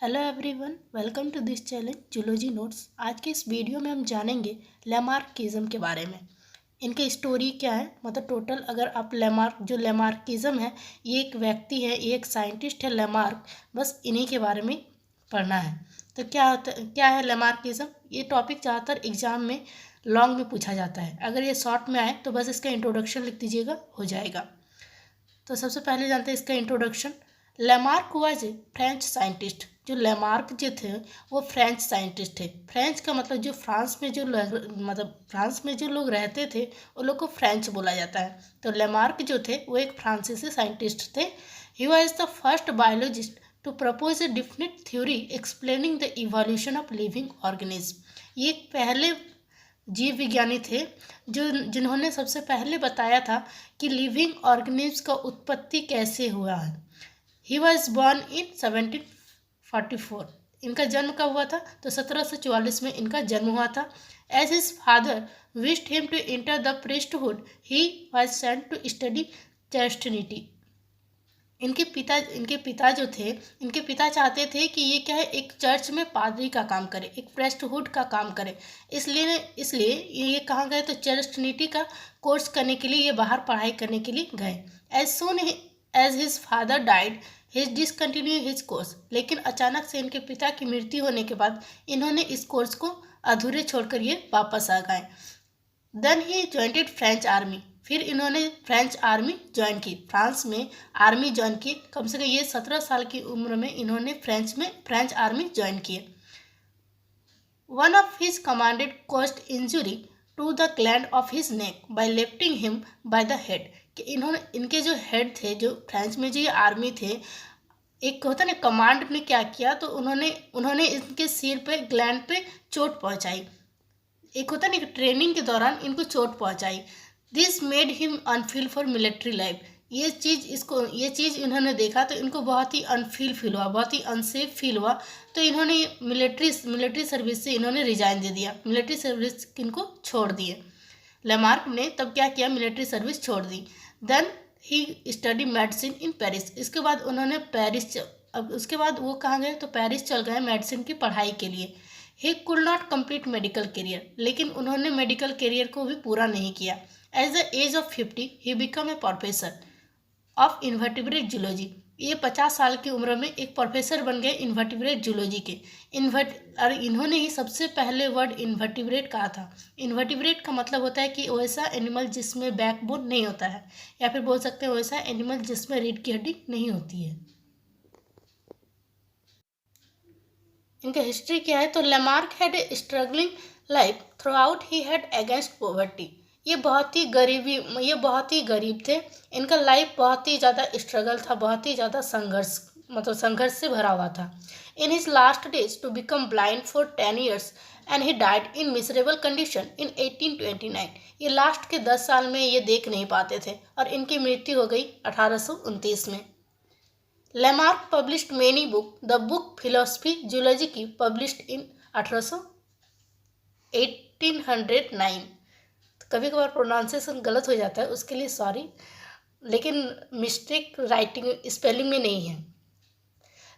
Hello everyone, welcome to this channel zoology notes. आज के इस वीडियो में हम जानेंगे लैमार्किज्म के बारे में। इनकी स्टोरी क्या है, मतलब टोटल अगर आप लैमार्किज्म है, ये एक व्यक्ति है, ये एक साइंटिस्ट है लैमार्क, बस इन्हीं के बारे में पढ़ना है। तो क्या है लैमार्किज्म? ये टॉपिक ज़्यादातर एग्जाम में लॉन्ग में पूछा जाता है। अगर ये शॉर्ट में आए तो बस इसका इंट्रोडक्शन लिख दीजिएगा, हो जाएगा। तो सबसे पहले जानते हैं इसका introduction. Lamarck was a French scientist. जो लैमार्क जो थे वो फ्रेंच साइंटिस्ट थे। फ्रेंच का मतलब जो फ्रांस में जो लोग रहते थे उन लोग को फ्रेंच बोला जाता है। तो लैमार्क जो थे वो एक फ्रांसीसी साइंटिस्ट थे। He was the first biologist to propose a definite theory explaining the evolution of living organism. ये पहले जीव विज्ञानी थे जिन्होंने सबसे पहले बताया था कि लिविंग ऑर्गेनिज्म का उत्पत्ति कैसे हुआ है। He was born in 1744। इनका जन्म कब हुआ था? तो 1744 में इनका जन्म हुआ था। As his father wished him to enter the priesthood, he was sent to study Christianity. इनके पिता चाहते थे कि ये क्या है, एक चर्च में पादरी का काम करे, एक प्रेस्टहुड का काम करे। इसलिए ये कहाँ गए? तो चर्च का कोर्स करने के लिए ये बाहर पढ़ाई करने के लिए गए। As soon as his father died his discontinue his course. लेकिन अचानक से इनके पिता की मृत्यु होने के बाद इन्होंने इस कोर्स को अधूरे छोड़कर ये वापस आ गए। Then he jointed French army. फिर इन्होंने फ्रेंच आर्मी ज्वाइन की, फ्रांस में आर्मी ज्वाइन की। कम से कम ये 17 साल की उम्र में इन्होंने फ्रेंच आर्मी ज्वाइन की। One of his commanded cost injury to the gland of his neck by lifting him by the head. कि इनके जो हेड थे, जो फ्रेंच में जो ये आर्मी थे, एक होता ना कमांड ने क्या किया, तो उन्होंने इनके सिर पे, ग्लैंड पे चोट पहुंचाई। एक होता नहीं, ट्रेनिंग के दौरान इनको चोट पहुंचाई। This made him unfit for military life. ये चीज़ इन्होंने देखा तो इनको बहुत ही फील हुआ, बहुत ही अनसेफ फील हुआ। तो इन्होंने मिलिट्री सर्विस से इन्होंने रिजाइन दे दिया, मिलिट्री सर्विस इनको छोड़ दिए। लेमार्क ने तब क्या किया? मिलिट्री सर्विस छोड़ दी। Then he study medicine in Paris. इसके बाद उन्होंने अब उसके बाद वो कहाँ गए? तो पेरिस चल गए मेडिसिन की पढ़ाई के लिए। He could not complete medical career. लेकिन उन्होंने मेडिकल करियर को भी पूरा नहीं किया। As the age of 50 he become a professor of invertebrate zoology. ये 50 साल की उम्र में एक प्रोफेसर बन गए इन्वर्टिब्रेट जूलॉजी के। और इन्होंने ही सबसे पहले वर्ड इन्वर्टिब्रेट कहा था। इन्वर्टिब्रेट का मतलब होता है कि वैसा एनिमल जिसमें बैकबोन नहीं होता है, या फिर बोल सकते हैं वैसा एनिमल जिसमें रीढ़ की हड्डी नहीं होती है। इनका हिस्ट्री क्या है? तो Lamarck had a struggling life through out. He had against poverty. ये बहुत ही गरीब थे। इनका लाइफ बहुत ही ज़्यादा स्ट्रगल था, बहुत ही ज़्यादा संघर्ष से भरा हुआ था। In his last days to become blind for 10 years and he died in miserable condition in 1829। ये लास्ट के 10 साल में ये देख नहीं पाते थे और इनकी मृत्यु हो गई 1829 में। Lamarck published many books. The book Philosophy Zoology published in 1809। कभी कभार प्रोनाउंसिएशन गलत हो जाता है, उसके लिए सॉरी, लेकिन मिस्टेक राइटिंग स्पेलिंग में नहीं है।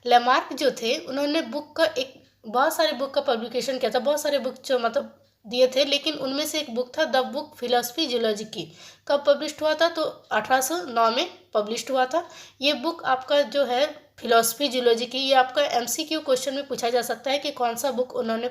लेमार्क जो थे उन्होंने बहुत सारे बुक का पब्लिकेशन किया था, बहुत सारे बुक जो मतलब दिए थे, लेकिन उनमें से एक बुक था द बुक फिलोसफी जूलॉजी की। कब पब्लिश्ड हुआ था? तो 1809 में पब्लिश्ड हुआ था। ये बुक आपका जो है फिलोसफी जूलॉजी की, ये आपका MCQ क्वेश्चन में पूछा जा सकता है कि कौन सा बुक उन्होंने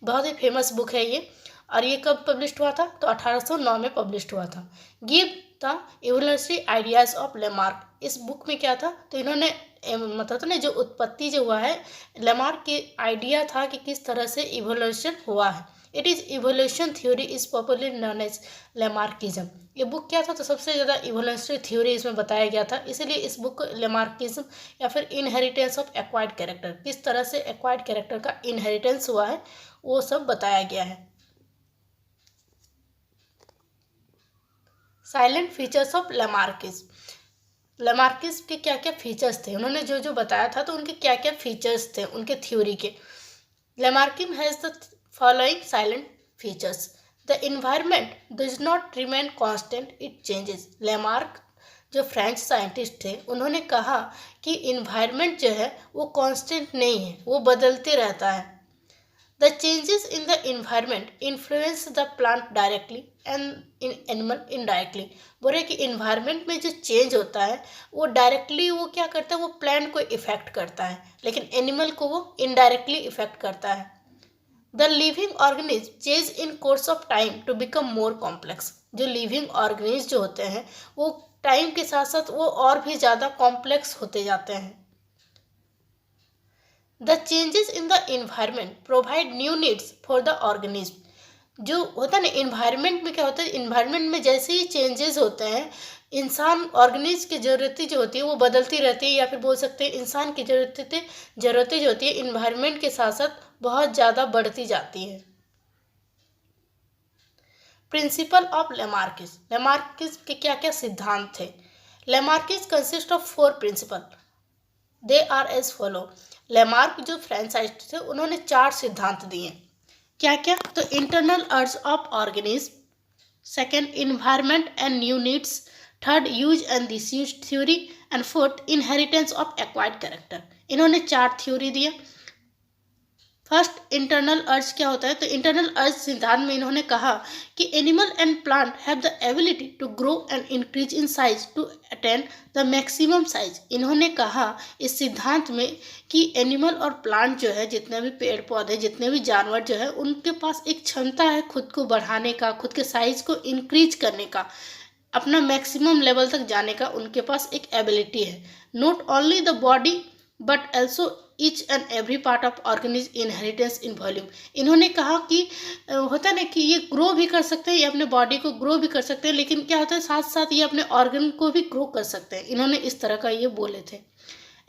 बहुत ही फेमस बुक है ये। और ये कब पब्लिश्ड हुआ था? तो 1809 में पब्लिश्ड हुआ था। Give the evolutionary ideas of Lamarck. इस बुक में क्या था? तो इन्होंने मतलब तो ना जो उत्पत्ति जो हुआ है, लेमार्क के आइडिया था कि किस तरह से इवोल्यूशन हुआ है। It is evolution theory is popularly known as Lamarckism. ये बुक क्या था? तो सबसे ज़्यादा इवोल्यूशनरी थ्योरी इसमें बताया गया था, इसीलिए इस बुक को लेमार्किज्म या फिर इनहेरिटेंस ऑफ एक्वायर्ड कैरेक्टर, किस तरह से एक्वायर्ड कैरेक्टर का इनहेरिटेंस हुआ है वो सब बताया गया है। साइलेंट फीचर्स ऑफ लेमार्किज्म के क्या क्या फीचर्स थे, उन्होंने जो जो बताया था तो उनके क्या क्या फीचर्स थे उनके थ्योरी के। Lamarckism has the following salient features. The environment does not remain constant, it changes. Lamarck जो फ्रेंच साइंटिस्ट थे, उन्होंने कहा कि इन्वायरमेंट जो है वो कांस्टेंट नहीं है, वो बदलते रहता है। The changes in the environment influence the plant directly and in animal indirectly. बोल रहे कि इन्वायरमेंट में जो चेंज होता है वो डायरेक्टली वो क्या करता है, वो प्लांट को इफेक्ट करता है, लेकिन एनिमल को वो इनडायरेक्टली इफेक्ट करता है। The living organism change in course of time to become more complex. जो लिविंग ऑर्गेनिज्म जो होते हैं वो टाइम के साथ साथ वो और भी ज़्यादा कॉम्प्लेक्स होते जाते हैं। The changes in the environment provide new needs for the organism. जो होता है ना इन्वायरमेंट में, क्या होता है, इन्वायरमेंट में जैसे ही चेंजेस होते हैं, इंसान ऑर्गेनिज्म की ज़रूरतें जो होती है वो बदलती रहती है, या फिर बोल सकते हैं इंसान की ज़रूरतें जो होती है इन्वायरमेंट के साथ साथ बहुत ज़्यादा बढ़ती जाती है। Principle of लेमार्किस। लेमार्किस के क्या क्या सिद्धांत थे? Lamarckism consist of 4 principle. They are as follow. Lamarck जो फ्रेंच साइंटिस्ट थे उन्होंने 4 सिद्धांत दिए। क्या क्या? तो internal urge of organism, second environment and new needs, third use and disuse theory, and fourth inheritance of acquired character. इन्होंने 4 theory दिए। फर्स्ट इंटरनल अर्ज क्या होता है? तो इंटरनल अर्ज सिद्धांत में इन्होंने कहा कि animal and plant have the ability to grow and increase in size to attain the maximum size. इन्होंने कहा इस सिद्धांत में कि एनिमल और प्लांट जो है, जितने भी पेड़ पौधे, जितने भी जानवर जो है, उनके पास एक क्षमता है खुद को बढ़ाने का, खुद के साइज को इंक्रीज करने का, अपना मैक्सिमम लेवल तक जाने का उनके पास एक एबिलिटी है। Not only the body but also each and every part of organism inheritance in volume. इन्होंने कहा कि होता है ना कि ये ग्रो भी कर सकते हैं, ये अपने बॉडी को ग्रो भी कर सकते हैं, लेकिन क्या होता है साथ साथ ये अपने ऑर्गन को भी ग्रो कर सकते हैं। इन्होंने इस तरह का ये बोले थे।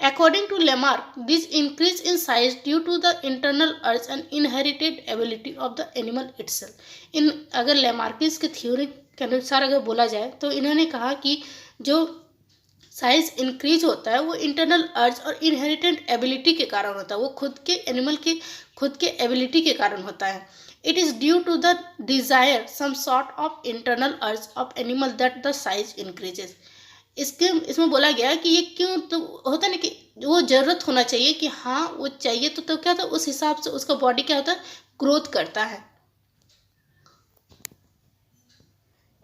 According to Lamarck, this increase in size due to the internal urge and inherited ability of the animal itself. इन अगर लेमार्किस की थ्योरी के अनुसार अगर बोला जाए तो इन्होंने कहा कि जो साइज इंक्रीज होता है वो इंटरनल अर्ज और इनहेरिटेंट एबिलिटी के कारण होता है, वो खुद के एनिमल के खुद के एबिलिटी के कारण होता है। It is due to the desire some sort of internal urge of animal that the size increases. इसमें बोला गया कि ये क्यों, तो होता है ना कि वो ज़रूरत होना चाहिए कि हाँ वो चाहिए, तो क्या होता है उस हिसाब से उसका बॉडी क्या होता है, ग्रोथ करता है।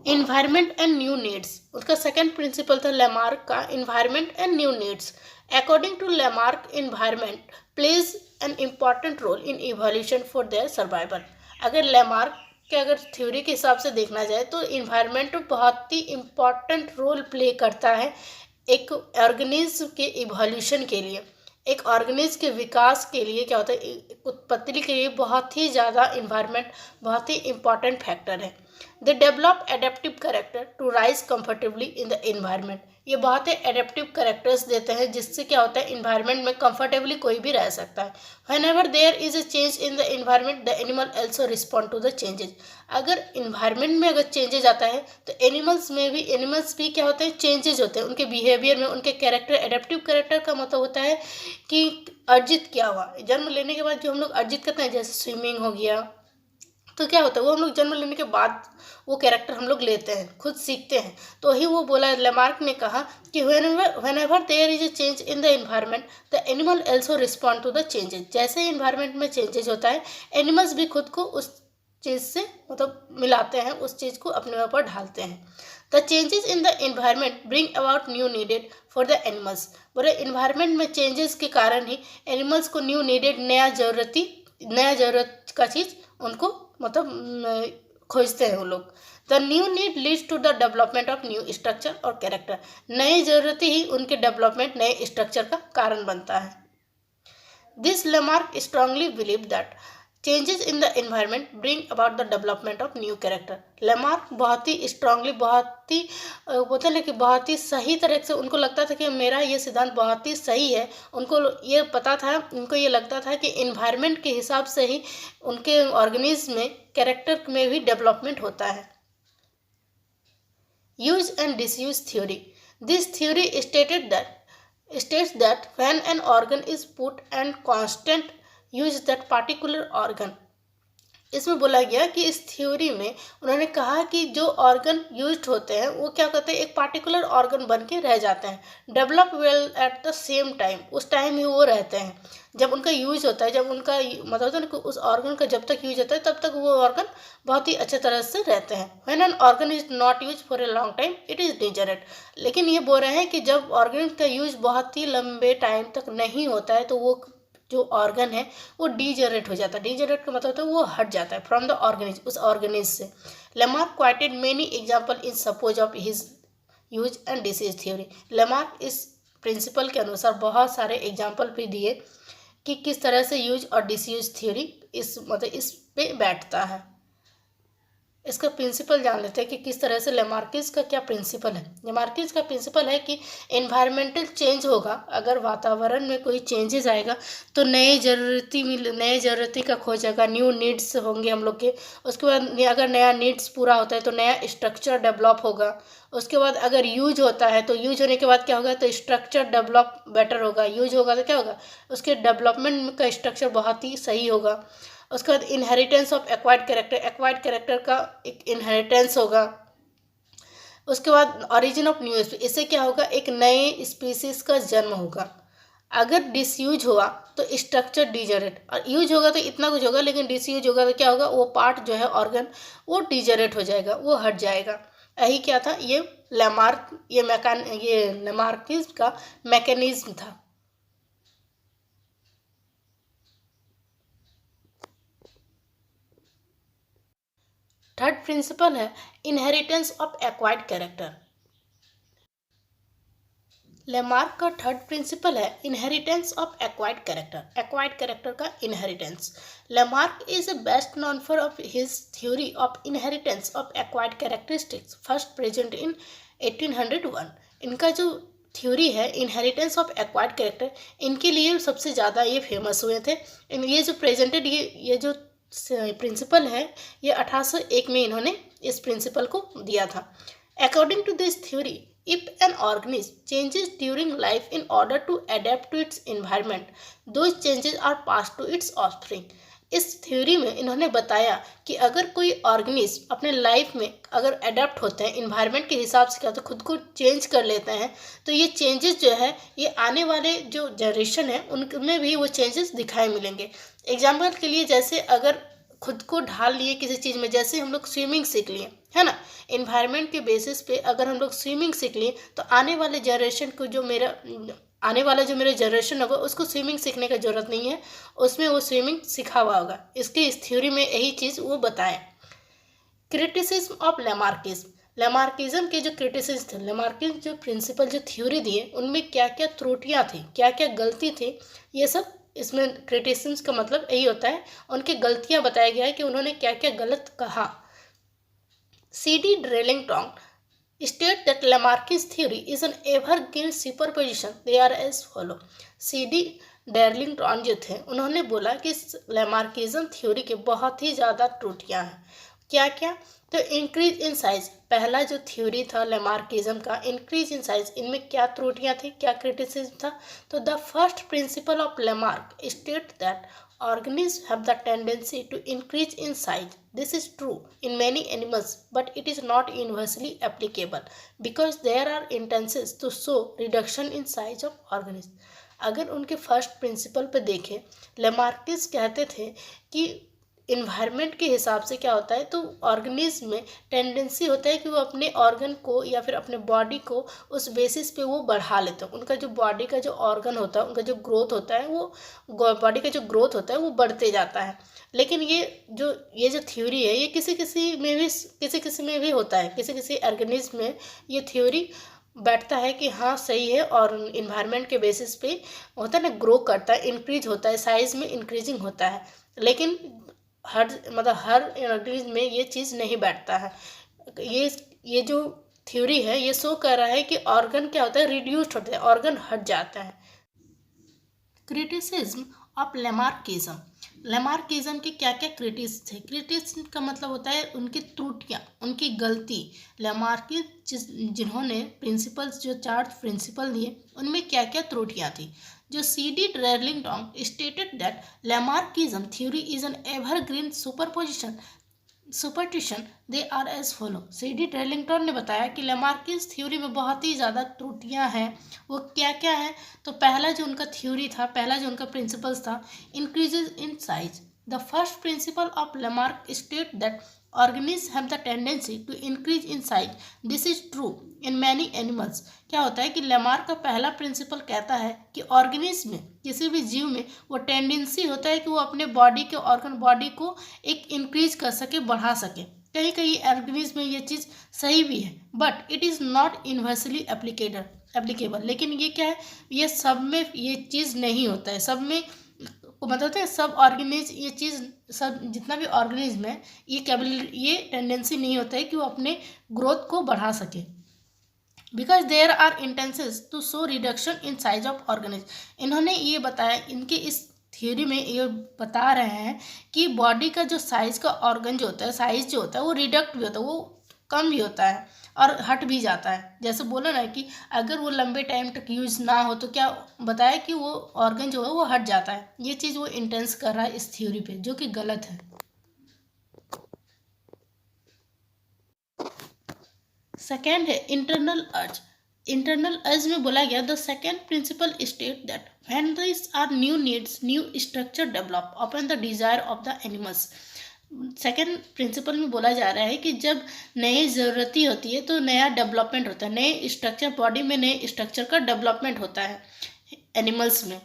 इन्वायरमेंट एंड न्यू नीड्स, उसका सेकंड प्रिंसिपल था लेमार्क का, environment and new needs. According to Lamarck, environment plays an important role in evolution for their survival. अगर लेमार्क के अगर थ्योरी के हिसाब से देखना जाए तो इन्वायरमेंट बहुत ही इम्पॉर्टेंट रोल प्ले करता है एक ऑर्गेनिज्म के इवोल्यूशन के लिए, एक ऑर्गेनिज्म के विकास के लिए। क्या होता है, उत्पत्ति के लिए बहुत ही ज़्यादा इन्वायरमेंट बहुत ही इम्पॉर्टेंट फैक्टर है। They develop adaptive character to rise comfortably in the environment. ये बहुत ही एडेप्टिव कैरेक्टर्स देते हैं जिससे क्या होता है इन्वायरमेंट में कंफर्टेबली कोई भी रह सकता है। Whenever there is a change in the environment the animal also respond to the changes. अगर इन्वायरमेंट में अगर चेंजेज आता है तो एनिमल्स भी क्या होते हैं, चेंजेज होते हैं उनके बिहेवियर में, उनके कैरेक्टर। एडेप्टिव कैरेक्टर का मतलब होता है कि अर्जित किया हुआ, जन्म लेने के बाद जो हम लोग अर्जित करते हैं, जैसे स्विमिंग हो गया, तो क्या होता है वो हम लोग जन्म लेने के बाद वो कैरेक्टर हम लोग लेते हैं, खुद सीखते हैं। तो ही वो बोला, लेमार्क ने कहा कि whenever there is a change in the environment the animal also respond to the changes। जैसे ही इन्वायरमेंट में चेंजेज होता है एनिमल्स भी खुद को उस चीज़ से मतलब मिलाते हैं, उस चीज़ को अपने ऊपर ढालते हैं। The changes in the environment bring about new needed for the animals. बोले इन्वायरमेंट में चेंजेस के कारण ही एनिमल्स को न्यू नीडेड, नया ज़रूरत का चीज़ उनको मतलब खोजते हैं वो लोग। The new need leads to the development of new structure और कैरेक्टर। नई ज़रूरतें ही उनके डेवलपमेंट, नए स्ट्रक्चर का कारण बनता है। This Lamarck strongly believe that changes in the environment bring about the development of new character. Lamarck बहुत ही स्ट्रांगली, बहुत ही बोलते हैं कि बहुत ही सही तरह से उनको लगता था कि मेरा ये सिद्धांत बहुत ही सही है। उनको ये पता था, उनको ये लगता था कि इन्वायरमेंट के हिसाब से ही उनके ऑर्गेनिज्म में, कैरेक्टर में भी डेवलपमेंट होता है। Use and disuse theory. This theory states that when an organ is put and constant use that particular organ इसमें बोला गया कि इस थ्योरी में उन्होंने कहा कि जो ऑर्गन यूज्ड होते हैं वो क्या करते हैं, एक पार्टिकुलर ऑर्गन बन के रह जाते हैं, develop well at the same time, उस टाइम ही वो रहते हैं जब उनका यूज होता है, जब उनका मतलब होता है ना कि उस ऑर्गन का जब तक यूज होता है तब तक वो ऑर्गन बहुत ही अच्छे तरह से रहते हैं। When an organ is not use for a long time it is degenerate. लेकिन ये बोल रहे हैं कि जब ऑर्गन का यूज बहुत ही लंबे टाइम तक नहीं होता है तो वो जो ऑर्गन है वो डीजनरेट हो जाता है। डीजनरेट का मतलब होता है वो हट जाता है फ्रॉम द ऑर्गेनिज्म, उस ऑर्गेनिज्म से। Lamarck quoted many example in support of his use and disuse theory. Lamarck इस प्रिंसिपल के अनुसार बहुत सारे एग्जाम्पल भी दिए कि किस तरह से यूज और डिसयूज थ्योरी इस मतलब इस पे बैठता है। इसका प्रिंसिपल जान लेते हैं कि किस तरह से लेमार्किस का क्या प्रिंसिपल है। लेमार्किस का प्रिंसिपल है कि एनवायरमेंटल चेंज होगा, अगर वातावरण में कोई चेंजेस आएगा तो नए ज़रूरती का खोज होगा, न्यू नीड्स होंगे हम लोग के। उसके बाद अगर नया नीड्स पूरा होता है तो नया स्ट्रक्चर डेवलप होगा। उसके बाद अगर यूज होता है तो यूज होने के बाद क्या होगा, तो स्ट्रक्चर डेवलप बेटर होगा। यूज होगा तो क्या होगा, उसके डेवलपमेंट का स्ट्रक्चर बहुत ही सही होगा। उसके बाद inheritance of acquired character, acquired character का एक इनहेरिटेंस होगा। उसके बाद ऑरिजिन ऑफ न्यू स्पीसीज, इससे क्या होगा, एक नए स्पीसीज का जन्म होगा। अगर डिसयूज हुआ तो स्ट्रक्चर डिजनरेट, और यूज होगा तो इतना कुछ होगा, लेकिन डिसयूज होगा तो क्या होगा, वो पार्ट जो है ऑर्गन वो डिजनरेट हो जाएगा, वो हट जाएगा। यही क्या था, ये लेमार्किस का मैकेनिज्म था। थर्ड प्रिंसिपल है inheritance of acquired character. Lamarck का थर्ड प्रिंसिपल है inheritance of acquired character. Acquired character का inheritance. Lamarck is best known for of his theory of inheritance of acquired characteristics first present in 1801। इनका जो theory है inheritance of acquired character, इनके लिए सबसे ज़्यादा ये फेमस हुए थे। ये जो प्रेजेंटेड ये जो प्रिंसिपल है ये 1801 में इन्होंने इस प्रिंसिपल को दिया था। According to this theory, if an organism changes during life in order to adapt to its environment, those changes are passed to its offspring। इस थ्योरी में इन्होंने बताया कि अगर कोई ऑर्गेनिज्म अपने लाइफ में अगर अडेप्ट होते हैं इन्वायरमेंट के हिसाब से, क्या तो खुद को चेंज कर लेते हैं, तो ये चेंजेस जो है ये आने वाले जो जनरेशन है उनमें भी वो चेंजेस दिखाई मिलेंगे। एग्जाम्पल के लिए जैसे अगर खुद को ढाल लिए किसी चीज़ में, जैसे हम लोग स्विमिंग सीख लिए है ना, इन्वायरमेंट के बेसिस पे अगर हम लोग स्विमिंग सीख लिए तो आने वाले जनरेशन को आने वाला जो मेरा जनरेशन होगा उसको स्विमिंग सीखने की ज़रूरत नहीं है, उसमें वो स्विमिंग सिखा हुआ होगा। इसके इस थ्योरी में यही चीज़ वो बताएं। Criticism of Lamarckism. लेमार्किज्म के जो क्रिटिसिज्म थे, लेमार्किज्म जो प्रिंसिपल जो थ्योरी दिए उनमें क्या क्या त्रुटियाँ थी, क्या क्या गलती थी, ये सब इसमें क्रिटिसिज्म का मतलब यही होता है, उनकी गलतियाँ बताया गया है कि उन्होंने क्या क्या गलत कहा। C.D. Darlington state that Lamarck's theory is an evergreen superposition. They are as follow. C.D. Darlington जो थे उन्होंने बोला कि लेमार्किज्म थ्योरी के बहुत ही ज़्यादा त्रुटियां हैं। क्या क्या, तो इंक्रीज इन साइज, पहला जो थ्योरी था लेमार्किज्म का इंक्रीज इन साइज, इनमें क्या त्रुटियां थी, क्या क्रिटिसिज्म था। तो the first principle of Lamarck state that organisms have the tendency to increase in size. This is true in many animals, but it is not universally applicable because there are instances to show reduction in size of organisms. अगर उनके first principle पे देखें, लेमार्किस कहते थे कि environment के हिसाब से क्या होता है, तो ऑर्गेनिज्म में टेंडेंसी होता है कि वो अपने ऑर्गन को या फिर अपने बॉडी को उस बेसिस पे वो बढ़ा लेते हैं। उनका जो बॉडी का जो ऑर्गन होता है, उनका जो ग्रोथ होता है, वो बॉडी का जो ग्रोथ होता है वो बढ़ते जाता है। लेकिन ये जो थ्योरी है ये किसी किसी में भी होता है, किसी किसी ऑर्गेनिज्म में ये थ्योरी बैठता है कि हाँ सही है, और इन्वायरमेंट के बेसिस पे होता है ना, ग्रो करता है, इंक्रीज होता है, साइज में इंक्रीजिंग होता है। लेकिन हर ऑर्गेनिज्म में ये चीज़ नहीं बैठता है। ये जो थ्योरी है ये शो कर रहा है कि ऑर्गन क्या होता है, रिड्यूस्ड होता है, ऑर्गन हट जाता है। Criticism of Lamarckism. लेमार्किज्म के क्या क्या क्रिटिक्स थे। क्रिटिक्स का मतलब होता है उनकी त्रुटियाँ, उनकी गलती। लेमार्किस जिन्होंने प्रिंसिपल्स जो 4 प्रिंसिपल दिए उनमें क्या क्या त्रुटियाँ थी। जो CD Darlington stated that Lamarckism theory is an evergreen superstition they are as follow. CD Darlington ने बताया कि लेमार्किस थ्योरी में बहुत ही ज़्यादा त्रुटियां हैं। वो क्या क्या है, तो पहला जो उनका थ्योरी था, पहला जो उनका प्रिंसिपल्स था, increases in size. The first principle of Lamarck state that organisms have the tendency to increase in size. This is true in many animals. क्या होता है कि लेमार्क का पहला प्रिंसिपल कहता है कि ऑर्गेनिज्म में, किसी भी जीव में वो टेंडेंसी होता है कि वो अपने बॉडी के ऑर्गन बॉडी को एक इंक्रीज कर सके, बढ़ा सके। कहीं कहीं ऑर्गेनिज्म में ये चीज़ सही भी है, but it is not universally applicable. लेकिन ये क्या है, ये सब में ये चीज़ नहीं होता है। सब में मतलब है, सब ऑर्गेनिज्म ये चीज़, सब जितना भी ऑर्गेनिज्म है, ये टेंडेंसी नहीं होता है कि वो अपने ग्रोथ को बढ़ा सके। Because there are instances to show reduction in size of organism. इन्होंने ये बताया, इनके इस थ्योरी में ये बता रहे हैं कि बॉडी का जो साइज का ऑर्गन जो होता है, साइज जो होता है वो रिडक्ट भी होता है, वो कम भी होता है और हट भी जाता है। जैसे बोला ना कि अगर वो लंबे टाइम तक यूज ना हो तो क्या बताया कि वो ऑर्गन जो है वो हट जाता है। ये चीज़ वो इंटेंस कर रहा है इस थ्योरी पे, जो कि गलत है। सेकेंड है इंटरनल अर्ज। इंटरनल अर्ज में बोला गया, the second principle state that when this are new needs new structure develop upon the desire of the animals. Second principle में बोला जा रहा है कि जब नई ज़रूरती होती है तो नया डेवलपमेंट होता है, नए स्ट्रक्चर, बॉडी में नए स्ट्रक्चर का डेवलपमेंट होता है एनिमल्स में।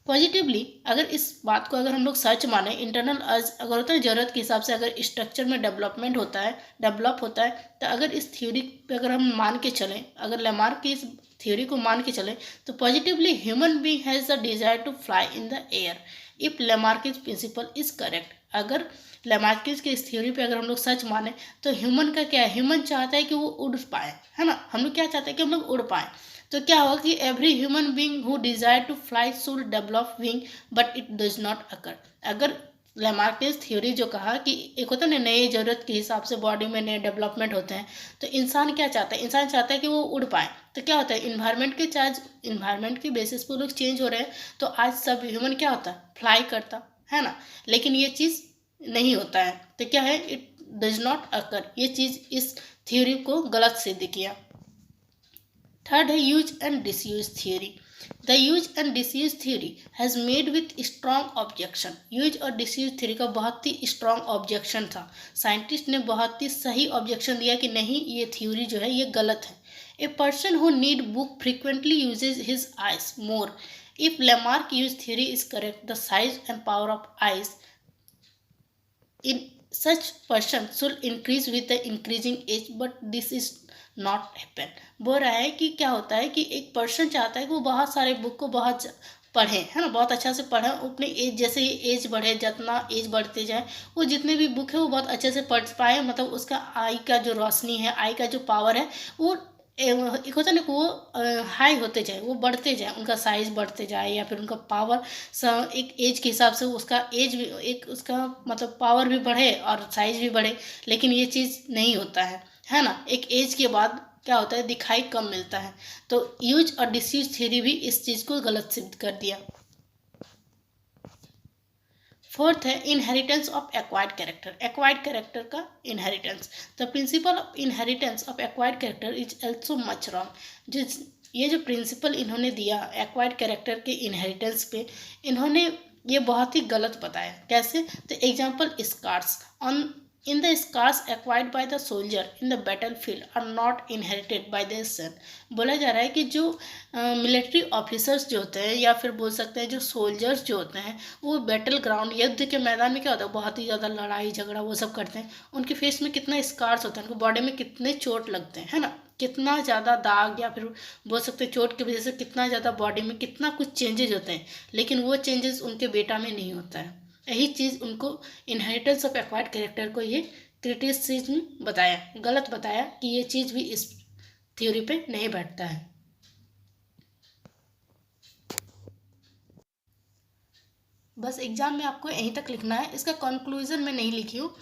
पॉजिटिवली अगर इस बात को अगर हम लोग सच माने, इंटरनल अर्ज अगर होता है ज़रूरत के हिसाब से, अगर स्ट्रक्चर में डेवलपमेंट होता है, डेवलप होता है, तो अगर इस थ्योरी पे अगर हम मान के चलें, अगर लेमार्क की इस थ्योरी को मान के चलें, तो positively human being has the desire to fly in the air if Lamarck's principle is correct. अगर लेमार्किस के इस थ्योरी पे अगर हम लोग सच माने तो ह्यूमन का क्या है, ह्यूमन चाहता है कि वो उड़ पाए, है ना। हम लोग क्या चाहते हैं कि हम लोग उड़ पाए। तो क्या होगा कि every human being who desire to fly should develop wing but it does not occur. अगर लेमार्किस थ्योरी जो कहा कि एक होता है ना, नई ज़रूरत के हिसाब से बॉडी में नए डेवलपमेंट होते हैं, तो इंसान क्या चाहता है, इंसान चाहता है कि वो उड़ पाए। तो क्या होता है, इन्वायरमेंट के बेसिस पर लोग चेंज हो रहे हैं, तो आज सब ह्यूमन क्या होता है, फ्लाई करता है ना। लेकिन ये चीज़ नहीं होता है, तो क्या है, इट डज नॉट अकर। ये चीज़ इस थ्योरी को गलत सिद्ध किया। थर्ड है use and disuse theory. The use and disuse theory has made with strong objection. Use और डिसयूज थ्योरी का बहुत ही स्ट्रॉन्ग ऑब्जेक्शन था। साइंटिस्ट ने बहुत ही सही ऑब्जेक्शन दिया कि नहीं, ये थ्योरी जो है ये गलत है। A person who need book frequently uses his eyes more. If Lamarck use theory is correct, the size and power of eyes in such person should increase with the increasing age, but this is not happen। बोल रहा है कि क्या होता है कि एक person चाहता है कि वो बहुत सारे बुक को बहुत पढ़े, है ना, बहुत अच्छा से पढ़े, अपने एज जैसे ही एज बढ़े, जितना एज बढ़ते जाए वो जितने भी बुक है वो बहुत अच्छे से पढ़ पाए। मतलब उसका आई का जो रोशनी है, आई का जो पावर है, वो एक होता है ना कि वो हाई होते जाए, वो बढ़ते जाए, उनका साइज बढ़ते जाए, या फिर उनका पावर एक एज के हिसाब से उसका एज भी, एक उसका मतलब पावर भी बढ़े और साइज भी बढ़े। लेकिन ये चीज़ नहीं होता है ना। एक एज के बाद क्या होता है, दिखाई कम मिलता है। तो यूज और डिसयूज थ्योरी भी इस चीज़ को गलत सिद्ध कर दिया। फोर्थ है inheritance of acquired character. Acquired character का inheritance. The principle of inheritance of acquired character is also much wrong. जिस ये जो प्रिंसिपल इन्होंने दिया एक्वायर्ड कैरेक्टर के इनहेरिटेंस पे, इन्होंने ये बहुत ही गलत बताया। कैसे, तो example scars on in the scars acquired by the soldier in the battlefield are not inherited by the son. बोला जा रहा है कि जो मिलिट्री ऑफिसर्स जो होते हैं, या फिर बोल सकते हैं जो सोल्जर्स जो होते हैं, वो बैटल ग्राउंड, युद्ध के मैदान में क्या होता है, बहुत ही ज़्यादा लड़ाई झगड़ा वो सब करते हैं। उनके फेस में कितना स्कार्स होता है, उनके बॉडी में कितने चोट लगते हैं, है ना, कितना ज़्यादा दाग, या फिर बोल सकते हैं चोट की वजह से कितना ज़्यादा बॉडी में कितना कुछ चेंजेज होते हैं। लेकिन वो चेंजेस उनके बेटा में नहीं होता है। यही चीज़ उनको इनहेरिटेंस ऑफ एक्वायर्ड कैरेक्टर को ये क्रिटिसिज्म बताया, गलत बताया कि ये चीज़ भी इस थ्योरी पे नहीं बैठता है। बस एग्जाम में आपको यहीं तक लिखना है, इसका कंक्लूजन मैं नहीं लिखी हूँ,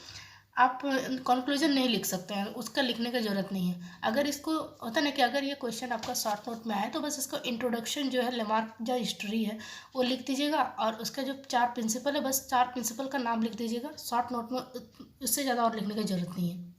आप कंक्लूजन नहीं लिख सकते हैं, उसका लिखने की ज़रूरत नहीं है। अगर इसको होता ना कि अगर ये क्वेश्चन आपका शॉर्ट नोट में आए तो बस इसको इंट्रोडक्शन जो है, लेमार्क जो हिस्ट्री है वो लिख दीजिएगा, और उसका जो 4 प्रिंसिपल है, बस 4 प्रिंसिपल का नाम लिख दीजिएगा शॉर्ट नोट में, उससे ज़्यादा और लिखने की ज़रूरत नहीं है।